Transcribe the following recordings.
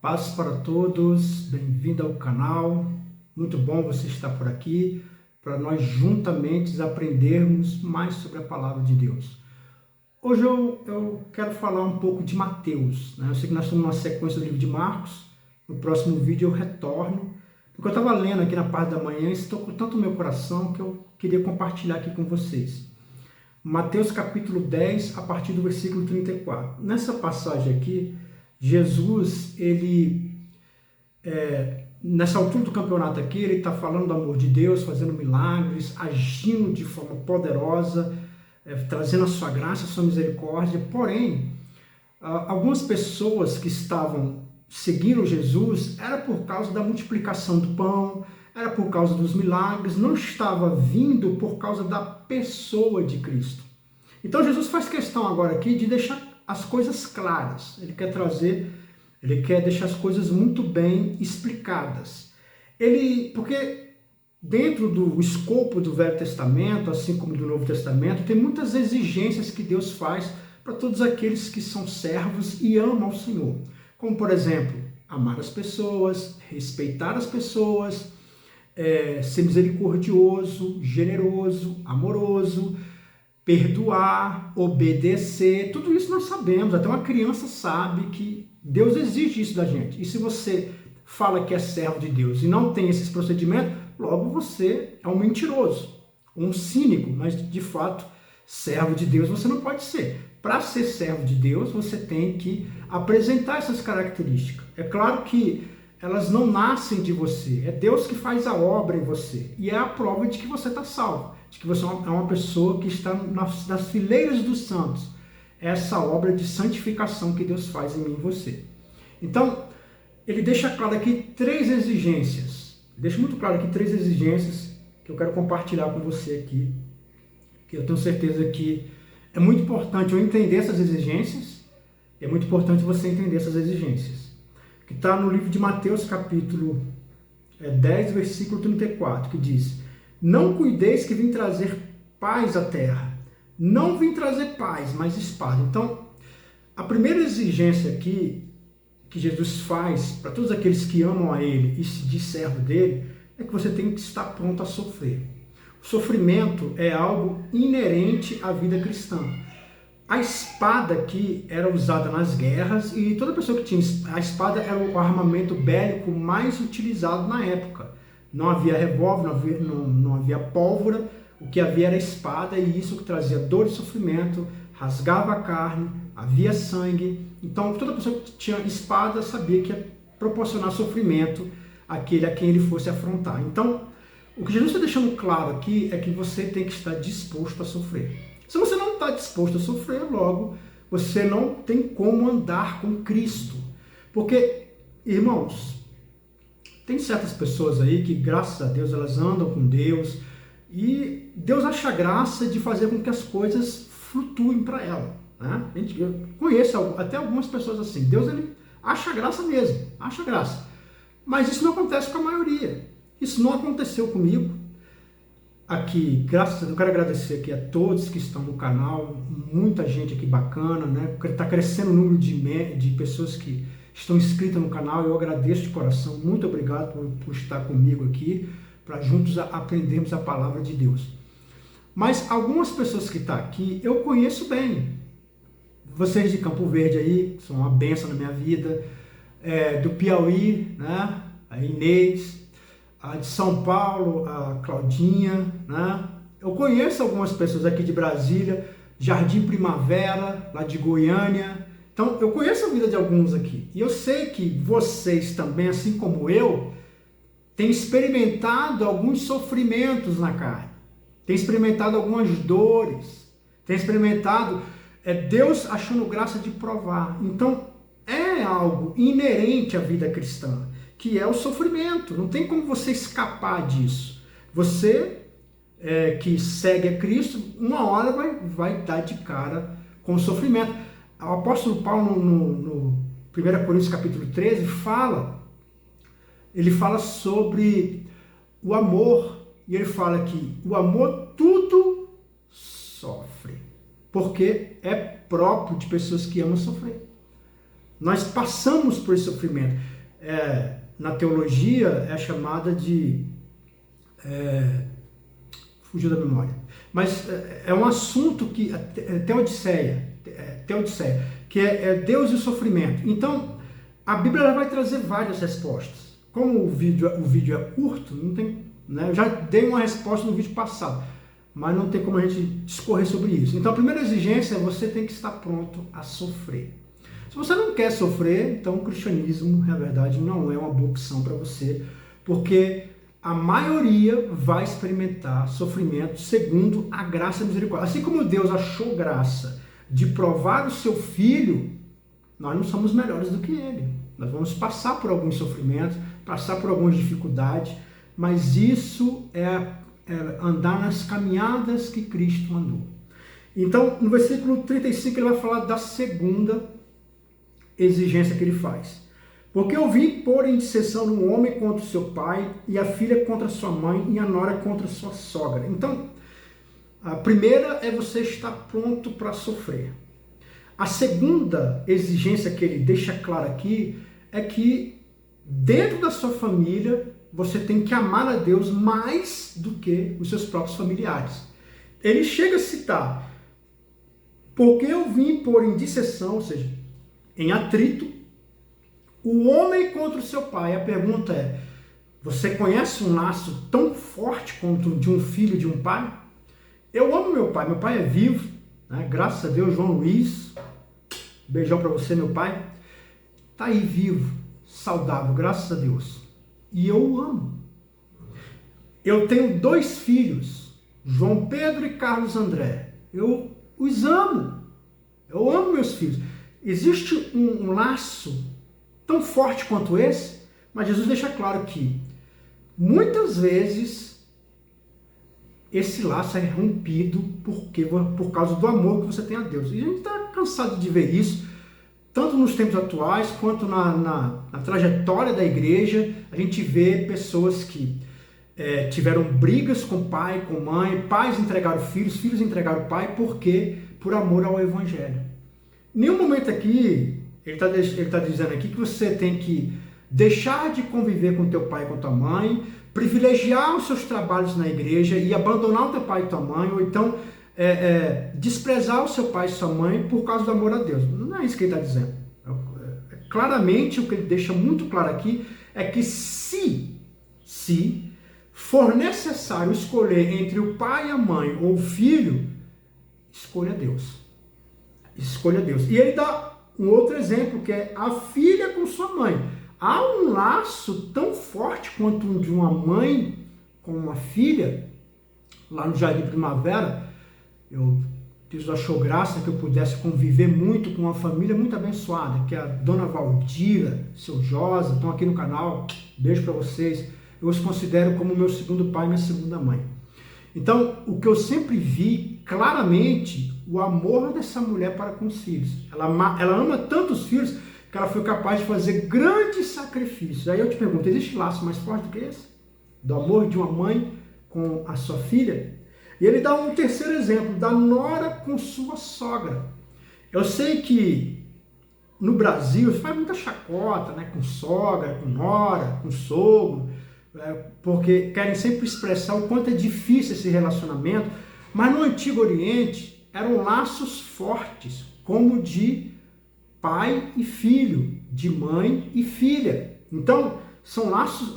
Paz para todos, bem-vindo ao canal. Muito bom você estar por aqui para nós juntamente aprendermos mais sobre a palavra de Deus. Hoje eu quero falar um pouco de Mateus, né? Eu sei que nós estamos numa sequência do livro de Marcos. No próximo vídeo eu retorno, porque eu estava lendo aqui na parte da manhã e isso tocou tanto o meu coração que eu queria compartilhar aqui com vocês. Mateus capítulo 10, a partir do versículo 34. Nessa passagem aqui, Jesus, nessa altura do campeonato aqui, ele está falando do amor de Deus, fazendo milagres, agindo de forma poderosa, trazendo a sua graça, a sua misericórdia. Porém, algumas pessoas que estavam seguindo Jesus, era por causa da multiplicação do pão, era por causa dos milagres, não estava vindo por causa da pessoa de Cristo. Então Jesus faz questão agora aqui de deixar as coisas claras. Ele quer deixar as coisas muito bem explicadas. Porque dentro do escopo do Velho Testamento, assim como do Novo Testamento, tem muitas exigências que Deus faz para todos aqueles que são servos e amam ao Senhor. Como, por exemplo, amar as pessoas, respeitar as pessoas, ser misericordioso, generoso, amoroso, perdoar, obedecer. Tudo isso nós sabemos, até uma criança sabe que Deus exige isso da gente. E se você fala que é servo de Deus e não tem esses procedimentos, logo você é um mentiroso, um cínico, mas de fato, servo de Deus você não pode ser. Para ser servo de Deus, você tem que apresentar essas características. É claro que elas não nascem de você, é Deus que faz a obra em você. E é a prova de que você está salvo, de que você é uma pessoa que está nas fileiras dos santos. Essa obra de santificação que Deus faz em mim e você. Então, ele deixa claro aqui três exigências. Deixa muito claro aqui três exigências que eu quero compartilhar com você aqui, que eu tenho certeza que é muito importante eu entender essas exigências, e é muito importante você entender essas exigências. Que está no livro de Mateus, capítulo 10, versículo 34, que diz: não cuideis que vim trazer paz à terra. Não vim trazer paz, mas espada. Então, a primeira exigência aqui que Jesus faz para todos aqueles que amam a Ele e se diz servo dele, é que você tem que estar pronto a sofrer. O sofrimento é algo inerente à vida cristã. A espada aqui era usada nas guerras e toda pessoa que tinha a espada era o armamento bélico mais utilizado na época. Não havia revólver, não havia pólvora, o que havia era espada, e isso que trazia dor e sofrimento, rasgava a carne, havia sangue. Então toda pessoa que tinha espada sabia que ia proporcionar sofrimento àquele a quem ele fosse afrontar. Então o que Jesus está deixando claro aqui é que você tem que estar disposto a sofrer. Se você não está disposto a sofrer, logo você não tem como andar com Cristo. Porque, irmãos, tem certas pessoas aí que, graças a Deus, elas andam com Deus e Deus acha graça de fazer com que as coisas flutuem para ela, né? Eu conheço até algumas pessoas assim. Deus, ele acha graça mesmo, acha graça. Mas isso não acontece com a maioria. Isso não aconteceu comigo. Aqui, graças a Deus, eu quero agradecer aqui a todos que estão no canal, muita gente aqui bacana, né? Está crescendo o número de pessoas que estão inscritas no canal. Eu agradeço de coração, muito obrigado por estar comigo aqui, para juntos aprendermos a palavra de Deus. Mas algumas pessoas que estão aqui, eu conheço bem. Vocês de Campo Verde aí, são uma bênção na minha vida, do Piauí, né? A Inês, a de São Paulo, a Claudinha, né? Eu conheço algumas pessoas aqui de Brasília, Jardim Primavera, lá de Goiânia. Então, eu conheço a vida de alguns aqui. E eu sei que vocês também, assim como eu, têm experimentado alguns sofrimentos na carne. Têm experimentado algumas dores. Têm experimentado Deus achando graça de provar. Então, é algo inerente à vida cristã, que é o sofrimento. Não tem como você escapar disso. Você que segue a Cristo, uma hora vai dar de cara com o sofrimento. O apóstolo Paulo, no 1 Coríntios capítulo 13, ele fala sobre o amor. E ele fala que o amor tudo sofre, porque é próprio de pessoas que amam sofrer. Nós passamos por esse sofrimento. na teologia é chamada de... fugiu da memória. Mas é um assunto que... Teodiceia, que é Deus e o sofrimento. Então, a Bíblia vai trazer várias respostas. Como o vídeo é curto, não tem, né? Eu já dei uma resposta no vídeo passado, mas não tem como a gente discorrer sobre isso. Então, a primeira exigência é você tem que estar pronto a sofrer. Se você não quer sofrer, então o cristianismo, na verdade, não é uma boa opção para você, porque a maioria vai experimentar sofrimento segundo a graça e a misericórdia. Assim como Deus achou graça de provar o seu filho, nós não somos melhores do que ele. Nós vamos passar por alguns sofrimentos, passar por algumas dificuldades, mas isso é andar nas caminhadas que Cristo andou. Então, no versículo 35, ele vai falar da segunda exigência que ele faz. Porque eu vim pôr em disseção um homem contra o seu pai, e a filha contra sua mãe, e a nora contra sua sogra. Então, a primeira é você estar pronto para sofrer. A segunda exigência que ele deixa claro aqui é que dentro da sua família você tem que amar a Deus mais do que os seus próprios familiares. Ele chega a citar: porque eu vim pôr em disseção, ou seja, em atrito, o homem contra o seu pai. A pergunta é: você conhece um laço tão forte quanto de um filho de um pai? Eu amo meu pai é vivo, né? Graças a Deus. João Luiz, beijão para você, meu pai, tá aí vivo, saudável, graças a Deus, e eu o amo. Eu tenho 2 filhos, João Pedro e Carlos André, eu os amo, eu amo meus filhos. Existe um laço tão forte quanto esse, mas Jesus deixa claro que muitas vezes esse laço é rompido por causa do amor que você tem a Deus. E a gente está cansado de ver isso, tanto nos tempos atuais, quanto na trajetória da igreja. A gente vê pessoas que tiveram brigas com pai, com mãe, pais entregaram filhos, filhos entregaram pai, por amor ao evangelho. Em nenhum momento aqui, ele está dizendo aqui que você tem que deixar de conviver com teu pai e com tua mãe, privilegiar os seus trabalhos na igreja e abandonar o teu pai e tua mãe, ou então desprezar o seu pai e sua mãe por causa do amor a Deus. Não é isso que ele está dizendo. Claramente, o que ele deixa muito claro aqui é que se for necessário escolher entre o pai e a mãe ou o filho, escolha Deus. Escolha Deus. E ele dá um outro exemplo, que é a filha com sua mãe. Há um laço tão forte quanto o de uma mãe com uma filha. Lá no Jardim Primavera, Deus achou graça que eu pudesse conviver muito com uma família muito abençoada, que é a Dona Valdira, seu Josa, estão aqui no canal, beijo para vocês. Eu os considero como meu segundo pai e minha segunda mãe. Então, o que eu sempre vi claramente, o amor dessa mulher para com os filhos. Ela ama tanto os filhos que ela foi capaz de fazer grandes sacrifícios. Aí eu te pergunto, existe laço mais forte do que esse? Do amor de uma mãe com a sua filha? E ele dá um terceiro exemplo, da nora com sua sogra. Eu sei que no Brasil se faz muita chacota, né, com sogra, com nora, com sogro, porque querem sempre expressar o quanto é difícil esse relacionamento, mas no Antigo Oriente eram laços fortes, como de pai e filho, de mãe e filha. Então,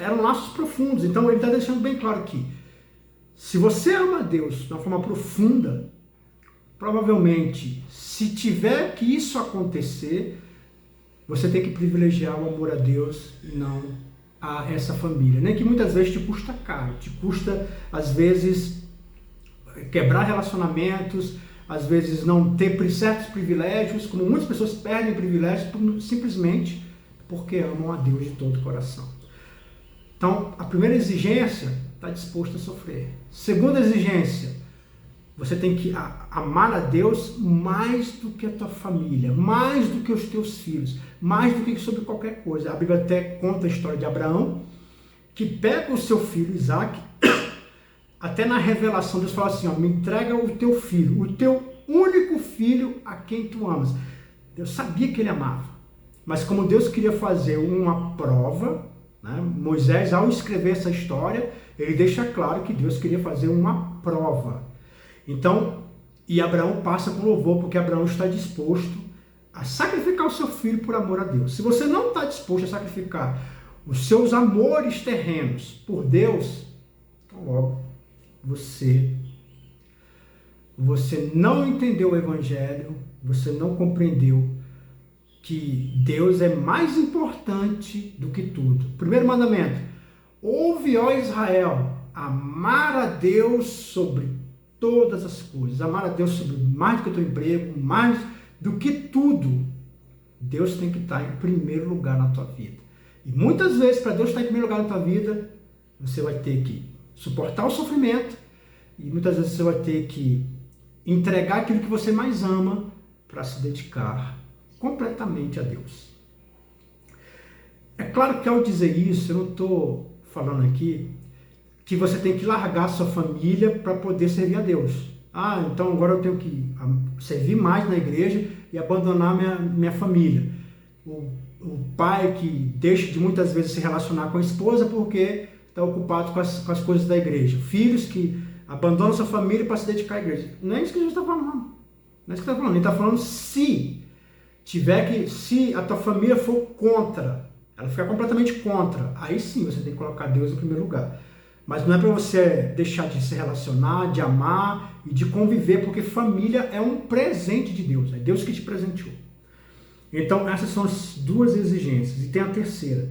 eram laços profundos. Então, ele está deixando bem claro que, se você ama a Deus de uma forma profunda, provavelmente, se tiver que isso acontecer, você tem que privilegiar o amor a Deus e não a essa família, né? Que muitas vezes te custa caro, te custa, às vezes, quebrar relacionamentos, às vezes não ter certos privilégios, como muitas pessoas perdem privilégios simplesmente porque amam a Deus de todo o coração. Então, a primeira exigência, está disposto a sofrer. Segunda exigência, você tem que amar a Deus mais do que a tua família, mais do que os teus filhos, mais do que sobre qualquer coisa. A Bíblia até conta a história de Abraão, que pega o seu filho Isaac, até na revelação Deus fala assim, me entrega o teu filho, o teu único filho a quem tu amas. Deus sabia que ele amava. mas como Deus queria fazer uma prova, né? Moisés, ao escrever essa história, ele deixa claro que Deus queria fazer uma prova. Então, e Abraão passa com louvor, porque Abraão está disposto a sacrificar o seu filho por amor a Deus. Se você não está disposto a sacrificar os seus amores terrenos por Deus, então logo você não entendeu o Evangelho, você não compreendeu que Deus é mais importante do que tudo. Primeiro mandamento: ouve, ó Israel, amar a Deus sobre todas as coisas, amar a Deus sobre mais do que o teu emprego, mais do que tudo. Deus tem que estar em primeiro lugar na tua vida. E muitas vezes, para Deus estar em primeiro lugar na tua vida, você vai ter que suportar o sofrimento e muitas vezes você vai ter que entregar aquilo que você mais ama para se dedicar completamente a Deus. É claro que ao dizer isso, eu não estou falando aqui que você tem que largar a sua família para poder servir a Deus. Ah, então agora eu tenho que servir mais na igreja e abandonar minha família. O pai que deixa de muitas vezes se relacionar com a esposa porque está ocupado com as coisas da igreja. Filhos que abandonam sua família para se dedicar à igreja. Não é isso que Jesus está falando. Não é isso que está falando. Ele está falando se a tua família for contra, ela ficar completamente contra, aí sim você tem que colocar Deus em primeiro lugar. Mas não é para você deixar de se relacionar, de amar e de conviver, porque família é um presente de Deus. É Deus que te presenteou. Então essas são as duas exigências. E tem a terceira.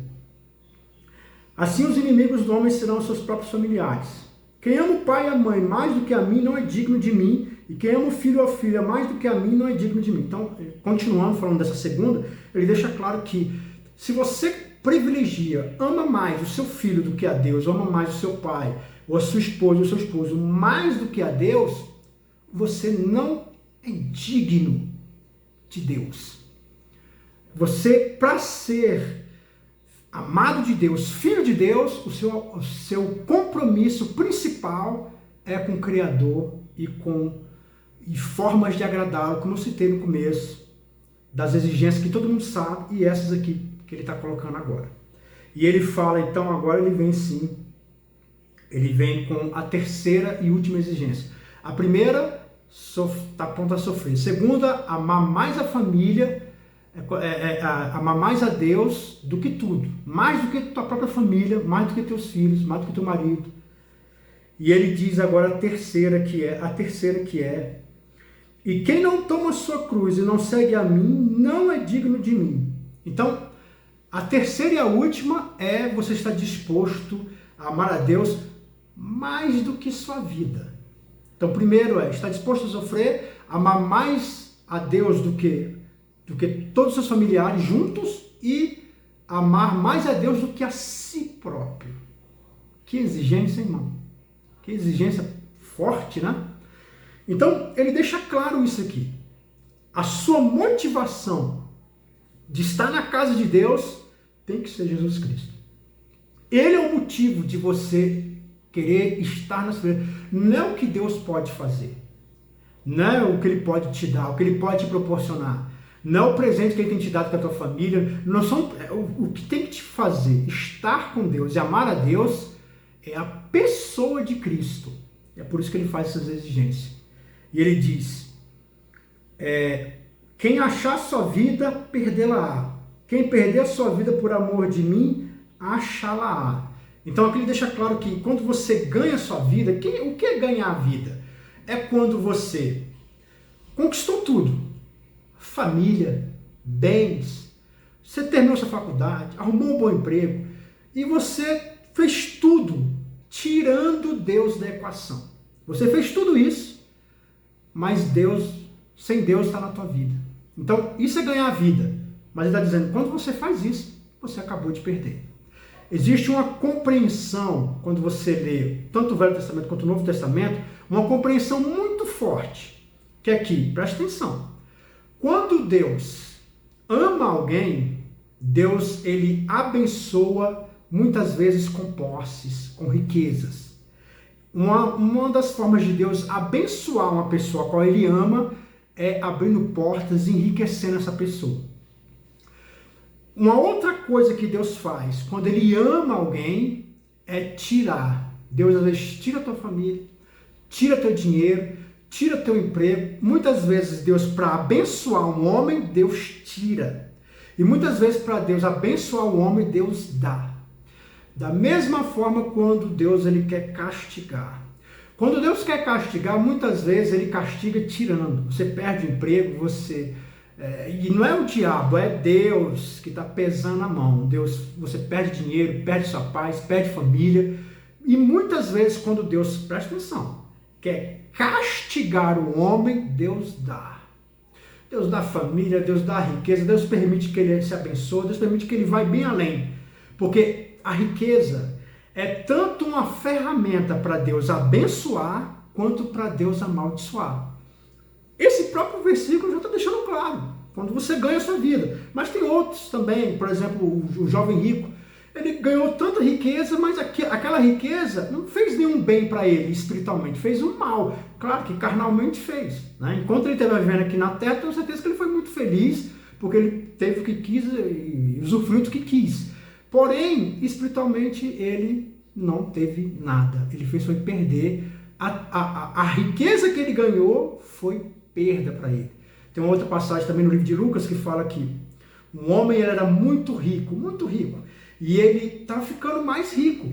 Assim os inimigos do homem serão os seus próprios familiares. Quem ama o pai e a mãe mais do que a mim não é digno de mim, e quem ama o filho ou a filha mais do que a mim não é digno de mim. Então, continuando falando dessa segunda, ele deixa claro que se você privilegia, ama mais o seu filho do que a Deus, ama mais o seu pai, ou a sua esposa, ou o seu esposo, mais do que a Deus, você não é digno de Deus. Você, para ser amado de Deus, filho de Deus, o seu compromisso principal é com o Criador e formas de agradá-lo, como eu citei no começo, das exigências que todo mundo sabe e essas aqui que ele está colocando agora. E ele fala, então, agora ele vem com a terceira e última exigência. A primeira, está pronto a sofrer. A segunda, amar mais a família, amar mais a Deus do que tudo. Mais do que tua própria família, mais do que teus filhos, mais do que teu marido. E ele diz agora a terceira que é, e quem não toma sua cruz e não segue a mim, não é digno de mim. Então, a terceira e a última é você estar disposto a amar a Deus mais do que sua vida. Então, primeiro estar disposto a sofrer, amar mais a Deus do que todos os seus familiares juntos e amar mais a Deus do que a si próprio. Que exigência, irmão? Que exigência forte, né? Então, ele deixa claro isso aqui. A sua motivação de estar na casa de Deus tem que ser Jesus Cristo. Ele é o motivo de você querer estar na sua vida. Não é o que Deus pode fazer. Não é o que Ele pode te dar, o que Ele pode te proporcionar. Não é o presente que Ele tem te dado com a tua família. Não são, o que tem que te fazer estar com Deus e amar a Deus é a pessoa de Cristo. É por isso que Ele faz essas exigências. E Ele diz, quem achar sua vida, perdê-la-á. Quem perder a sua vida por amor de mim, achá-la-á. Então aqui ele deixa claro que quando você ganha a sua vida, o que é ganhar a vida? É quando você conquistou tudo. Família, bens, você terminou sua faculdade, arrumou um bom emprego, e você fez tudo, tirando Deus da equação. Você fez tudo isso, mas sem Deus está na tua vida. Então isso é ganhar a vida. Mas ele está dizendo, quando você faz isso, você acabou de perder. Existe uma compreensão, quando você lê tanto o Velho Testamento quanto o Novo Testamento, uma compreensão muito forte, que é que, presta atenção, quando Deus ama alguém, Deus ele abençoa muitas vezes com posses, com riquezas. Uma das formas de Deus abençoar uma pessoa a qual ele ama é abrindo portas e enriquecendo essa pessoa. Uma outra coisa que Deus faz quando Ele ama alguém é tirar. Deus às vezes tira a tua família, tira teu dinheiro, tira teu emprego. Muitas vezes Deus, para abençoar um homem, Deus tira. E muitas vezes para Deus abençoar um homem, Deus dá. Da mesma forma quando Deus ele quer castigar. Quando Deus quer castigar, muitas vezes Ele castiga tirando. Você perde o emprego, e não é o diabo, é Deus que está pesando a mão. Deus, você perde dinheiro, perde sua paz, perde família. E muitas vezes quando Deus, presta atenção, quer castigar o homem, Deus dá. Deus dá família, Deus dá riqueza, Deus permite que ele se abençoe, Deus permite que ele vá bem além. Porque a riqueza é tanto uma ferramenta para Deus abençoar, quanto para Deus amaldiçoar. Esse próprio versículo já está deixando claro, quando você ganha a sua vida. Mas tem outros também, por exemplo, o jovem rico, ele ganhou tanta riqueza, mas aquela riqueza não fez nenhum bem para ele espiritualmente, fez um mal. Claro que carnalmente fez. Né? Enquanto ele estava vivendo aqui na terra, tenho certeza que ele foi muito feliz, porque ele teve o que quis e usufruiu do que quis. Porém, espiritualmente, ele não teve nada. Ele fez foi perder. A riqueza que ele ganhou foi perda para ele. Tem uma outra passagem também no livro de Lucas que fala que um homem ele era muito rico, e ele está ficando mais rico.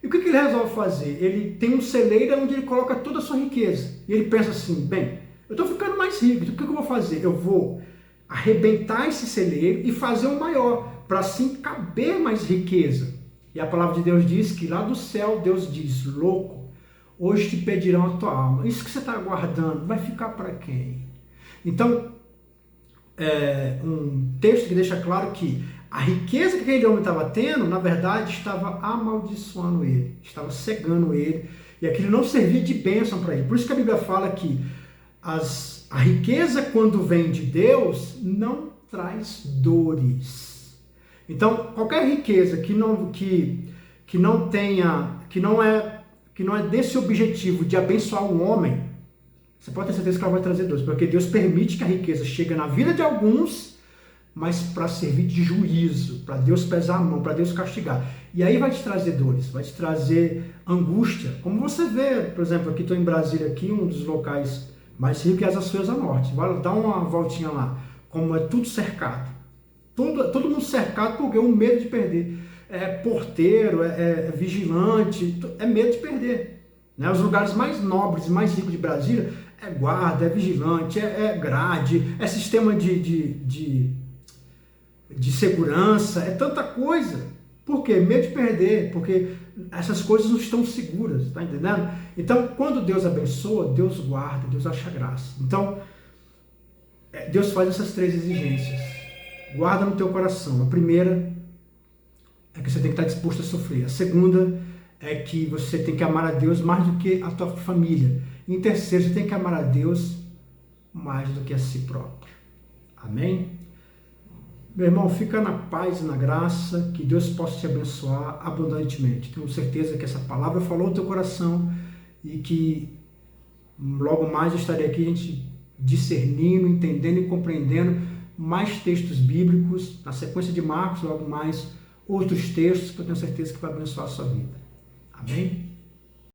E o que ele resolve fazer? Ele tem um celeiro onde ele coloca toda a sua riqueza. E ele pensa assim, bem, eu estou ficando mais rico, então o que eu vou fazer? Eu vou arrebentar esse celeiro e fazer um maior, para assim caber mais riqueza. E a palavra de Deus diz que lá do céu, Deus diz, louco, hoje te pedirão a tua alma. Isso que você está guardando vai ficar para quem? Então, um texto que deixa claro que a riqueza que aquele homem estava tendo, na verdade, estava amaldiçoando ele, estava cegando ele, e aquilo não servia de bênção para ele. Por isso que a Bíblia fala que a riqueza, quando vem de Deus, não traz dores. Então, qualquer riqueza que não é desse objetivo de abençoar um homem, você pode ter certeza que ela vai trazer dores, porque Deus permite que a riqueza chegue na vida de alguns, mas para servir de juízo, para Deus pesar a mão, para Deus castigar. E aí vai te trazer dores, vai te trazer angústia. Como você vê, por exemplo, aqui estou em Brasília, aqui, um dos locais mais ricos é as Açores ao Norte. Vai dar uma voltinha lá, como é tudo cercado. Todo mundo cercado porque é um medo de perder. É porteiro, é vigilante, é medo de perder. Né? Os lugares mais nobres e mais ricos de Brasília é guarda, é vigilante, é grade, é sistema de segurança, é tanta coisa. Por quê? Medo de perder, porque essas coisas não estão seguras, tá entendendo? Então, quando Deus abençoa, Deus guarda, Deus acha graça. Então, Deus faz essas 3 exigências. Guarda no teu coração. A primeira é que você tem que estar disposto a sofrer. A segunda é que você tem que amar a Deus mais do que a tua família. E em terceiro, você tem que amar a Deus mais do que a si próprio. Amém? Meu irmão, fica na paz e na graça, que Deus possa te abençoar abundantemente. Tenho certeza que essa palavra falou no teu coração e que logo mais eu estarei aqui, a gente discernindo, entendendo e compreendendo mais textos bíblicos, na sequência de Marcos, logo mais outros textos, que eu tenho certeza que vai abençoar a sua vida. Amém?